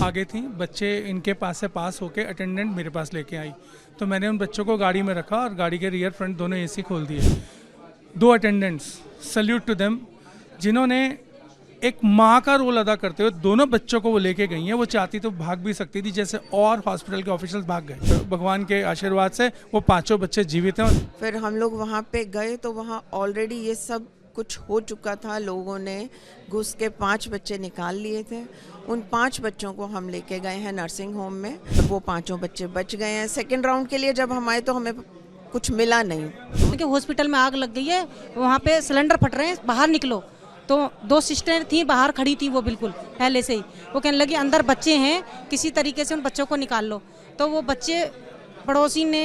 आगे थी, बच्चे इनके पास से पास होके अटेंडेंट मेरे पास लेके आई, तो मैंने उन बच्चों को गाड़ी में रखा और गाड़ी के रियर फ्रंट दोनों एसी खोल दिए। दो अटेंडेंट्स, सल्यूट टू देम, जिन्होंने एक माँ का रोल अदा करते हुए दोनों बच्चों को वो लेके गई हैं। वो चाहती तो भाग भी सकती थी, जैसे और हॉस्पिटल के ऑफिशियल्स भाग गए। तो भगवान के आशीर्वाद से वो पांचों बच्चे जीवित हैं। फिर हम लोग वहाँ पे गए तो वहाँ ऑलरेडी ये सब कुछ हो चुका था। लोगों ने घुस के 5 बच्चे निकाल लिए थे। उन 5 बच्चों को हम लेके गए हैं नर्सिंग होम में। तो वो 5 बच्चे बच गए हैं। सेकेंड राउंड के लिए जब हम आए तो हमें कुछ मिला नहीं। देखिए हॉस्पिटल में आग लग गई है, वहाँ पे सिलेंडर फट रहे हैं, बाहर निकलो। तो 2 सिस्टर थी, बाहर खड़ी थी वो बिल्कुल पहले से ही। वो कहने लगी अंदर बच्चे हैं, किसी तरीके से उन बच्चों को निकाल लो। तो वो बच्चे पड़ोसी ने,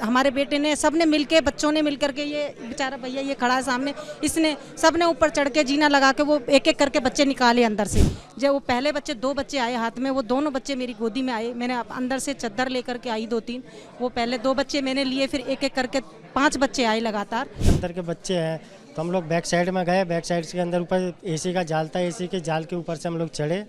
हमारे बेटे ने, सब ने मिलके, बच्चों ने मिलकर के, ये बेचारा भैया ये खड़ा है सामने, इसने सब ने ऊपर चढ़ के जीना लगा के वो एक एक करके बच्चे निकाले अंदर से। जब वो पहले बच्चे 2 बच्चे आए हाथ में, वो दोनों बच्चे मेरी गोदी में आए। मैंने अंदर से चद्दर लेकर के आई 2-3, वो पहले 2 बच्चे मैंने लिए, फिर एक एक करके 5 बच्चे आए लगातार। अंदर के बच्चे हैं तो हम लोग बैक साइड में गए। बैक साइड के अंदर ऊपर एसी का जाल था, एसी के जाल के ऊपर से हम लोग चढ़े,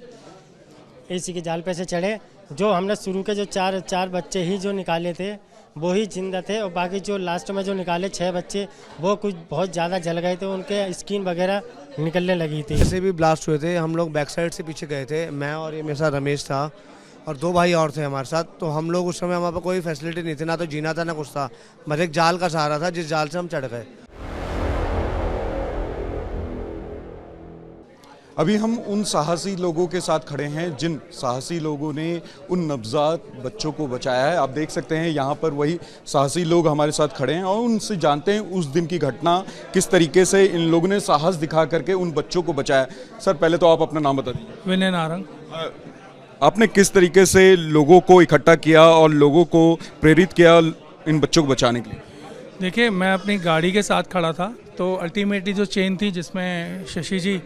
एसी के जाल पे से चढ़े। जो हमने शुरू के जो चार बच्चे ही जो निकाले थे वो ही जिंदा थे, और बाकी जो लास्ट में जो निकाले 6 बच्चे वो कुछ बहुत ज़्यादा जल गए थे, उनके स्किन वगैरह निकलने लगी थी। जैसे भी ब्लास्ट हुए थे हम लोग बैक साइड से पीछे गए थे, मैं और ये मेरे साथ रमेश था और 2 भाई और थे हमारे साथ। तो हम लोग उस समय हमारे पास कोई फैसिलिटी नहीं थी, ना तो जीना था ना कुछ था, बस एक जाल का सहारा था जिस जाल से हम चढ़ गए। अभी हम उन साहसी लोगों के साथ खड़े हैं जिन साहसी लोगों ने उन नवजात बच्चों को बचाया है। आप देख सकते हैं यहाँ पर वही साहसी लोग हमारे साथ खड़े हैं और उनसे जानते हैं उस दिन की घटना, किस तरीके से इन लोगों ने साहस दिखा करके उन बच्चों को बचाया। सर पहले तो आप अपना नाम बता दीजिए। विनय नारंग। आपने किस तरीके से लोगों को इकट्ठा किया और लोगों को प्रेरित किया इन बच्चों को बचाने के लिए? देखिए, मैं अपनी गाड़ी के साथ खड़ा था, तो अल्टीमेटली जो चेन थी जिसमें शशि जी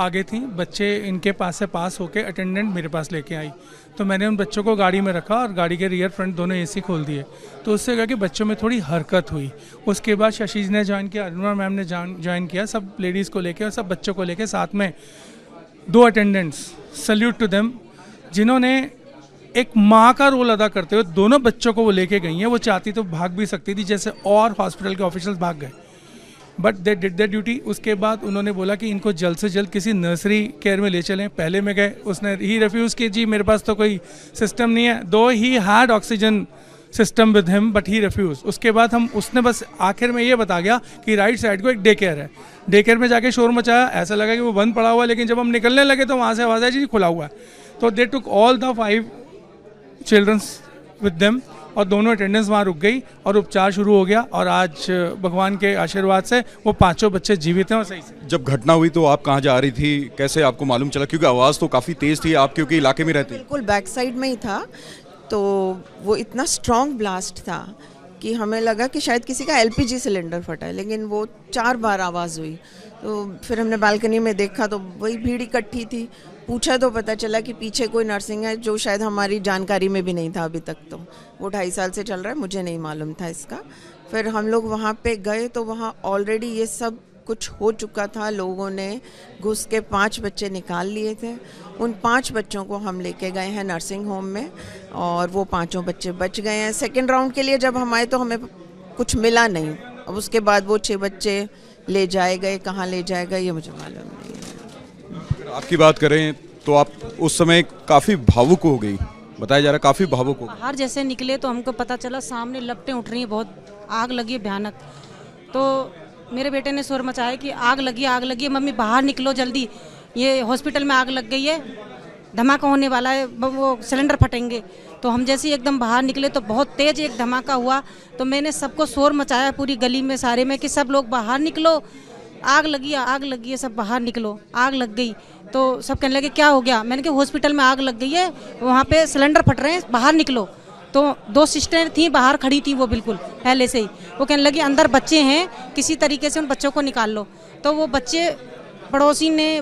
आगे थी, बच्चे इनके पास से पास होके अटेंडेंट मेरे पास लेके आई, तो मैंने उन बच्चों को गाड़ी में रखा और गाड़ी के रियर फ्रंट दोनों एसी खोल दिए। तो उससे क्या कि बच्चों में थोड़ी हरकत हुई। उसके बाद शशि ने ज्वाइन किया, अरुणा मैम ने ज्वाइन किया, सब लेडीज़ को लेके और सब बच्चों को लेके साथ में 2 अटेंडेंट्स, सल्यूट टू देम, जिन्होंने एक माँ का रोल अदा करते हुए दोनों बच्चों को वो लेके गई हैं। वो चाहती तो भाग भी सकती थी, जैसे और हॉस्पिटल के ऑफिशियल्स भाग गए, but they did there duty. उसके बाद उन्होंने बोला कि इनको जल्द से जल्द किसी नर्सरी केयर में ले चलें। पहले में गए, उसने ही रिफ्यूज़ की, जी मेरे पास तो कोई सिस्टम नहीं है, दो he had oxygen system with him but he refuse. उसके बाद उसने बस आखिर में ये बता गया कि राइट साइड को एक डे केयर है। डे केयर में जाके शोर मचाया, ऐसा लगा कि वो बंद पड़ा हुआ है, लेकिन जब हम निकलने लगे तो वहाँ से आवाज़ आई जी खुला हुआ है। तो they took all the 5 childrens with them और दोनों अटेंडेंस वहाँ रुक गई और उपचार शुरू हो गया। और आज भगवान के आशीर्वाद से वो 5 बच्चे जीवित हैं और सही से। जब घटना हुई तो आप कहाँ जा रही थी, कैसे आपको मालूम चला? क्योंकि आवाज़ तो काफ़ी तेज़ थी, आप क्योंकि इलाके में रहती। बिल्कुल बैक साइड में ही था, तो वो इतना स्ट्रॉन्ग ब्लास्ट था कि हमें लगा कि शायद किसी का LPG सिलेंडर फटा है, लेकिन वो 4 बार आवाज़ हुई। तो फिर हमने बालकनी में देखा तो वही भीड़ इकट्ठी थी। पूछा तो पता चला कि पीछे कोई नर्सिंग है, जो शायद हमारी जानकारी में भी नहीं था अभी तक। तो वो 2.5 साल से चल रहा है, मुझे नहीं मालूम था इसका। फिर हम लोग वहाँ पे गए तो वहाँ ऑलरेडी ये सब कुछ हो चुका था। लोगों ने घुस के 5 बच्चे निकाल लिए थे। उन 5 बच्चों को हम लेके गए हैं नर्सिंग होम में और वो 5 बच्चे बच गए हैं। सेकेंड राउंड के लिए जब हम आए तो हमें कुछ मिला नहीं। अब उसके बाद वो 6 बच्चे ले जाए गए, कहाँ ले जाए गए ये मुझे मालूम नहीं है। आपकी बात करें तो आप उस समय काफ़ी भावुक हो गई, बताया जा रहा है काफ़ी भावुक हो गई। बाहर जैसे निकले तो हमको पता चला सामने लपटें उठ रही हैं, बहुत आग लगी है भयानक। तो मेरे बेटे ने शोर मचाया कि आग लगी है, मम्मी बाहर निकलो जल्दी, ये हॉस्पिटल में आग लग गई है, धमाका होने वाला है, वो सिलेंडर फटेंगे। तो हम जैसे ही एकदम बाहर निकले तो बहुत तेज़ एक धमाका हुआ। तो मैंने सबको शोर मचाया पूरी गली में सारे में कि सब लोग बाहर निकलो, आग लगी है, सब बाहर निकलो। आग लग गई तो सब कहने लगे क्या हो गया? मैंने कहा हॉस्पिटल में आग लग गई है, वहाँ पे सिलेंडर फट रहे हैं, बाहर निकलो। तो 2 सिस्टर थी, बाहर खड़ी थी वो बिल्कुल पहले से ही। वो कहने लगी अंदर बच्चे हैं, किसी तरीके से उन बच्चों को निकाल लो। तो वो बच्चे पड़ोसी ने,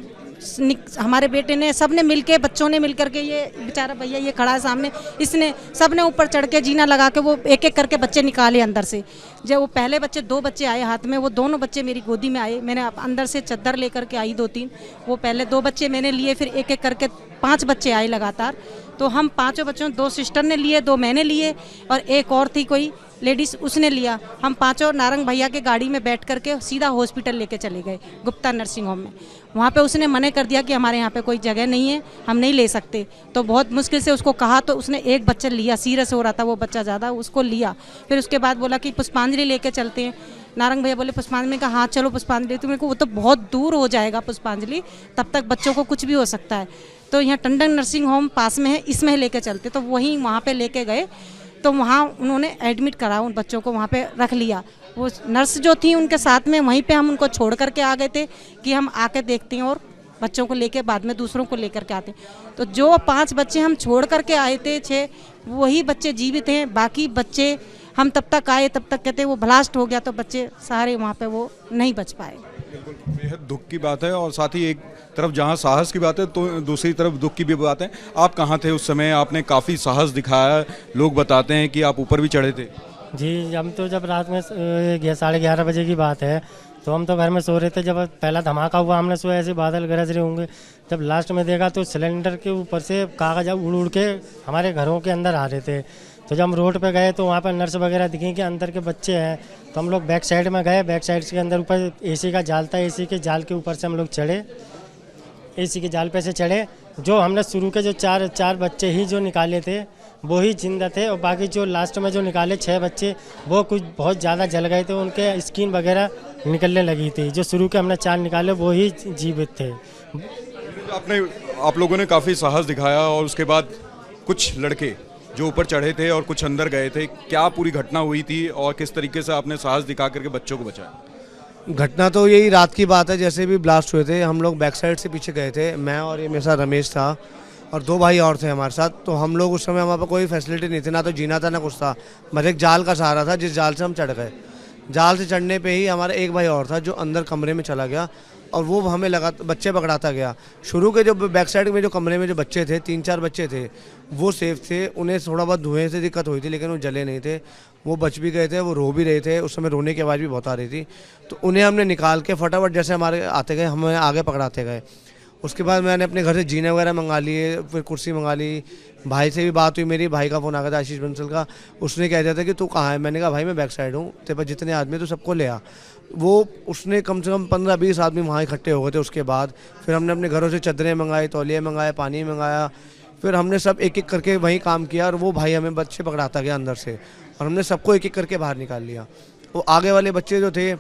हमारे बेटे ने, सबने मिलके, बच्चों ने मिलकर के, ये बेचारा भैया ये खड़ा है सामने, इसने सबने ऊपर चढ़ के जीना लगा के वो एक एक करके बच्चे निकाले अंदर से। जब वो पहले बच्चे 2 बच्चे आए हाथ में, वो दोनों बच्चे मेरी गोदी में आए, मैंने अंदर से चद्दर लेकर के आई 2-3, वो पहले 2 बच्चे मैंने लिए, फिर एक एक करके 5 बच्चे आए लगातार। तो हम 5 बच्चों, 2 सिस्टर ने लिए, 2 मैंने लिए और एक और थी कोई लेडीज़, उसने लिया। हम 5 नारंग भैया के गाड़ी में बैठ करके सीधा हॉस्पिटल लेके चले गए, गुप्ता नर्सिंग होम में। वहाँ पे उसने मना कर दिया कि हमारे यहाँ पे कोई जगह नहीं है, हम नहीं ले सकते। तो बहुत मुश्किल से उसको कहा, तो उसने एक बच्चा लिया, सीरियस हो रहा था वो बच्चा ज़्यादा, उसको लिया। फिर उसके बाद बोला कि पुष्पांजलि लेके चलते हैं। नारंग भैया बोले पुष्पांजलि, में कहा हाँ चलो पुष्पांजलि। तो मेरे को वो तो बहुत दूर हो जाएगा पुष्पांजलि, तब तक बच्चों को कुछ भी हो सकता है। तो यहाँ टंडन नर्सिंग होम पास में है, इसमें लेके चलते। तो वहीं वहाँ पे लेके गए, तो वहाँ उन्होंने एडमिट करा, उन बच्चों को वहाँ पे रख लिया। वो नर्स जो थी उनके साथ में, वहीं पे हम उनको छोड़ करके आ गए थे कि हम आके देखते हैं और बच्चों को लेके बाद में दूसरों को लेकर के आते हैं। तो जो 5 बच्चे हम छोड़ करके आए थे, 6 वही बच्चे जीवित हैं। बाकी बच्चे हम तब तक आए, तब तक कहते वो ब्लास्ट हो गया, तो बच्चे सारे वहाँ पे वो नहीं बच पाए। बिल्कुल बेहद दुख की बात है, और साथ ही एक तरफ जहां साहस की बात है तो दूसरी तरफ दुख की भी बात है। आप कहां थे उस समय? आपने काफ़ी साहस दिखाया, लोग बताते हैं कि आप ऊपर भी चढ़े थे। जी, हम तो जब रात में 11:30 बजे की बात है, तो हम तो घर में सो रहे थे। जब पहला धमाका हुआ, हमने सोया ऐसे बादल गरज रहे होंगे। जब लास्ट में देखा तो सिलेंडर के ऊपर से कागज उड़ उड़ के हमारे घरों के अंदर आ रहे थे। तो जब हम रोड पे गए तो वहाँ पर नर्स वगैरह दिखी कि अंदर के बच्चे हैं। तो हम लोग बैक साइड में गए, बैक साइड के अंदर ऊपर एसी का जाल था, एसी के जाल के ऊपर से हम लोग चढ़े, एसी के जाल पे से चढ़े। जो हमने शुरू के जो चार बच्चे ही जो निकाले थे वो ही जिंदा थे, और बाकी जो लास्ट में जो निकाले 6 बच्चे वो कुछ बहुत ज़्यादा जल गए थे, उनके स्किन वगैरह निकलने लगी थी। जो शुरू के हमने 4 निकाले वो ही जीवित थे। आप लोगों ने काफ़ी साहस दिखाया, और उसके बाद कुछ लड़के जो ऊपर चढ़े थे और कुछ अंदर गए थे, क्या पूरी घटना हुई थी और किस तरीके से आपने साहस दिखा करके बच्चों को बचाया? घटना तो यही रात की बात है, जैसे भी ब्लास्ट हुए थे हम लोग बैक साइड से पीछे गए थे, मैं और ये मेरे साथ रमेश था और 2 भाई और थे हमारे साथ। तो हम लोग उस समय हमारे पास कोई फैसिलिटी नहीं थी, ना तो जीना था ना कुछ था, बस एक जाल का सहारा था, जिस जाल से हम चढ़ गए। जाल से चढ़ने पे ही हमारा एक भाई और था जो अंदर कमरे में चला गया, और वो हमें लगा बच्चे पकड़ाता गया। शुरू के जो बैक साइड में जो कमरे में जो बच्चे थे, 3-4 बच्चे थे, वो सेफ थे, उन्हें थोड़ा बहुत धुएं से दिक्कत हुई थी, लेकिन वो जले नहीं थे, वो बच भी गए थे, वो रो भी रहे थे। उस समय रोने की आवाज़ भी बहुत आ रही थी। तो उन्हें हमने निकाल के फटाफट जैसे हमारे आते गए, हमें आगे पकड़ाते गए। उसके बाद मैंने अपने घर से जीने वगैरह मंगा लिए, फिर कुर्सी मंगा ली। भाई से भी बात हुई मेरी, भाई का फ़ोन आ गया था आशीष बंसल का, उसने कह दिया था कि तू कहाँ है। मैंने कहा भाई मैं बैक साइड हूँ, तेरे पास जितने आदमी तो सबको ले आ। वो उसने कम से कम 15-20 आदमी वहाँ इकट्ठे हो गए थे। उसके बाद फिर हमने अपने घरों से चादरें मंगाई, तौलिए मंगाए, पानी मंगाया, फिर हमने सब एक एक करके वहीं काम किया। और वो भाई हमें बच्चे पकड़ाता गया अंदर से, और हमने सबको एक एक करके बाहर निकाल लिया। वो आगे वाले बच्चे जो थे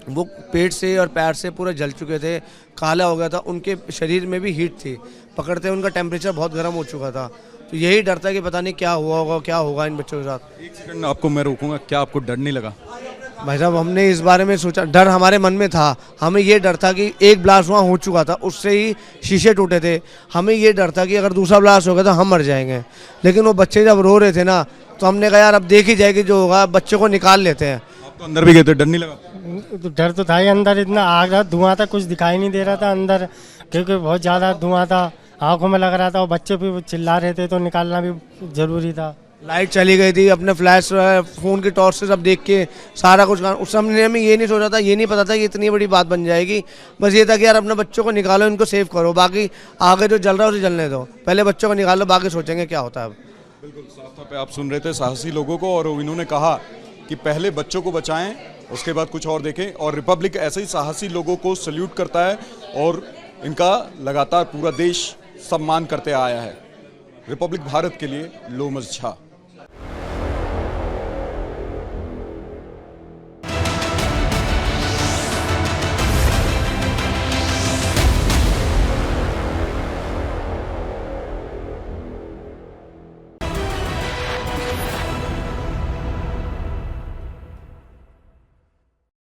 वो पेट से और पैर से पूरे जल चुके थे, काला हो गया था, उनके शरीर में भी हीट थी, पकड़ते उनका टेम्परेचर बहुत गर्म हो चुका था। तो यही डर था कि पता नहीं क्या हुआ होगा, क्या होगा इन बच्चों के साथ। एक सेकंड आपको मैं रोकूंगा, क्या आपको डर नहीं लगा? भाई साहब हमने इस बारे में सोचा, डर हमारे मन में था। हमें ये डर था कि एक ब्लास्ट वहाँ हो चुका था, उससे ही शीशे टूटे थे। हमें ये डर था कि अगर दूसरा ब्लास्ट हो गया तो हम मर जाएंगे। लेकिन वो बच्चे जब रो रहे थे ना, तो हमने कहा यार अब देख ही जाएगी जो होगा, बच्चे को निकाल लेते हैं। आप तो अंदर भी गए थे, डर नहीं लगा? तो डर तो था ही, अंदर इतना आग था, धुआं था, कुछ दिखाई नहीं दे रहा था अंदर, क्योंकि बहुत ज़्यादा धुआं था, आंखों में लग रहा था, और बच्चे भी चिल्ला रहे थे, तो निकालना भी ज़रूरी था। लाइट चली गई थी, अपने फ्लैश फ़ोन की टॉर्च से सब देख के सारा कुछ। उस समय में ये नहीं सोचा था, ये नहीं पता था कि इतनी बड़ी बात बन जाएगी। बस ये था कि यार अपने बच्चों को निकालो, इनको सेव करो, बाकी आगे जो जल रहा है उसे जलने दो, पहले बच्चों को निकालो, बाकी सोचेंगे क्या होता है। अब बिल्कुल साफ तौर पे आप सुन रहे थे साहसी लोगों को, और इन्होंने कहा कि पहले बच्चों को बचाएं, उसके बाद कुछ और देखें। और रिपब्लिक ऐसे ही साहसी लोगों को सल्यूट करता है, और इनका लगातार पूरा देश सम्मान करते आया है। रिपब्लिक भारत के लिए लोमस झा।